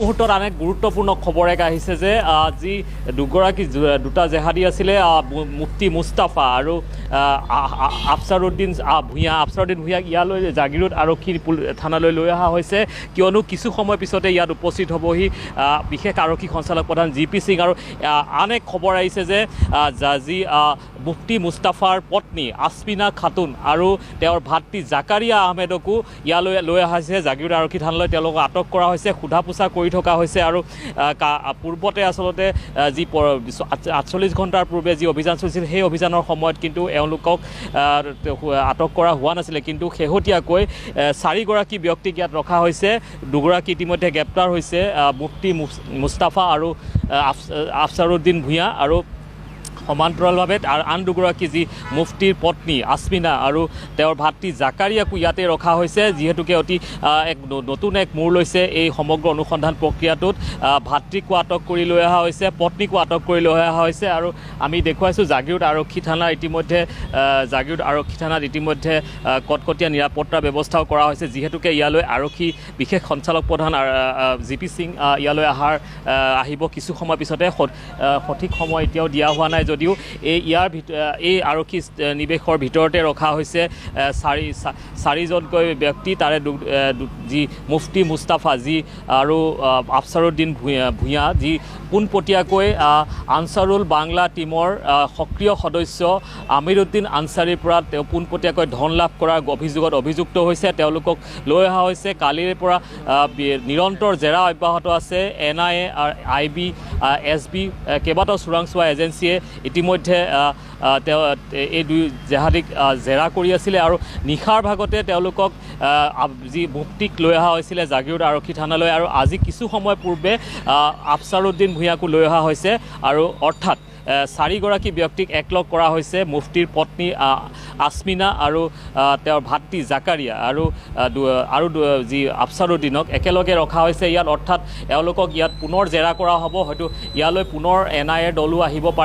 মুহূৰ্তত আন এক গুৰুত্বপূৰ্ণ খবৰ এক আহিছে যে আজি দুটা জেহাদী আছিলে মুফতি মুস্তাফা আৰু আফছাৰুদ্দিন ভূঁইয়াক ইয়ালৈ জাগিৰোড আৰক্ষী থানালৈ লৈ অহা হৈছে কিয়নো কিছু সময় পিছতে ইয়াত উপস্থিত হ'বহি বিশেষ আৰক্ষী সঞ্চালক প্ৰধান জি পি সিং আৰু আন এক খবৰ আহিছে যে যি মুফতি মুস্তাফাৰ পত্নী আসমিনা খাতুন আৰু তেওঁৰ ভাতৃ জাকাৰিয়া আহমেদকো ইয়ালৈ লৈ অহা হৈছে জাগিৰোড আৰক্ষী থানালৈ তেওঁলোকক আটক কৰা হৈছে সোধা পোছা কৰি থকা হৈছে আৰু পূৰ্বতে আচলতে যি ৪৮ ঘণ্টাৰ পূৰ্বে যি অভিযান চলিছিল সেই অভিযানৰ সময়ত কিন্তু এওঁলোকক আটক কৰা হোৱা নাছিলে কিন্তু শেহতীয়াকৈ ৪গৰাকী ব্যক্তিক ইয়াত ৰখা হৈছে দুগৰাকী ইতিমধ্যে গ্ৰেপ্তাৰ হৈছে মুফতি মুস্তাফা আৰু আফছাৰুদ্দিন ভূঁইয়া আৰু সমান্তৰালভাৱে আন দুগৰাকী যি মুফতিৰ পত্নী আসমিনা আৰু তেওঁৰ ভাতৃ জাকাৰিয়াকো ইয়াতে ৰখা হৈছে যিহেতুকে অতি নতুন এক মূৰ লৈছে এই সমগ্ৰ অনুসন্ধান প্ৰক্ৰিয়াটোত ভাতৃকো আটক কৰি লৈ অহা হৈছে পত্নীকো আটক কৰি লৈ অহা হৈছে আৰু আমি দেখুৱাইছোঁ জাগিৰোড আৰক্ষী থানাত ইতিমধ্যে কটকটীয়া নিৰাপত্তাৰ ব্যৱস্থাও কৰা হৈছে যিহেতুকে ইয়ালৈ আৰক্ষী বিশেষ সঞ্চালক প্ৰধান জি পি সিং ইয়ালৈ আহিব কিছু সময় পিছতে সঠিক সময় এতিয়াও দিয়া হোৱা নাই যদিও এই আৰক্ষী নিৱেশৰ ভিতৰতে ৰখা হৈছে চাৰিজনকৈ ব্যক্তি তাৰে যি মুফতি মুস্তাফা যি আৰু আফছাৰুদ্দিন ভূঁইয়া যি পোনপটীয়াকৈ আনচাৰুল বাংলা টীমৰ সক্ৰিয় সদস্য আমিৰুদ্দিন আনচাৰীৰ পৰা তেওঁ পোনপটীয়াকৈ ধন লাভ কৰাৰ অভিযোগত অভিযুক্ত হৈছে তেওঁলোকক লৈ অহা হৈছে কালিৰে পৰা নিৰন্তৰ জেৰা অব্যাহত আছে NIA IB SB কেইবাটাও চোৰাংচোৱা এজেঞ্চিয়ে ইতিমধ্যে এই দুই জেহাদীক জেৰা কৰি আছিলে আৰু নিশাৰ ভাগতে তেওঁলোকক যি মুফতিক লৈ অহা হৈছিলে জাগিৰোড আৰক্ষী থানালৈ আৰু আজি কিছু সময় পূৰ্বে আফছাৰুদ্দিন ভূঁইয়াকো লৈ অহা হৈছে আৰু অৰ্থাৎ ৪গৰাকী ব্যক্তিক একলগ কৰা হৈছে মুফতিৰ পত্নী আসমিনা আৰু তেওঁৰ ভাতৃ জাকাৰিয়া আৰু যি আফছাৰুদ্দিনক একেলগে ৰখা হৈছে ইয়াত অৰ্থাৎ এওঁলোকক ইয়াত পুনৰ জেৰা কৰা হ'ব হয়তো ইয়ালৈ পুনৰ NIA দলো আহিব পাৰে।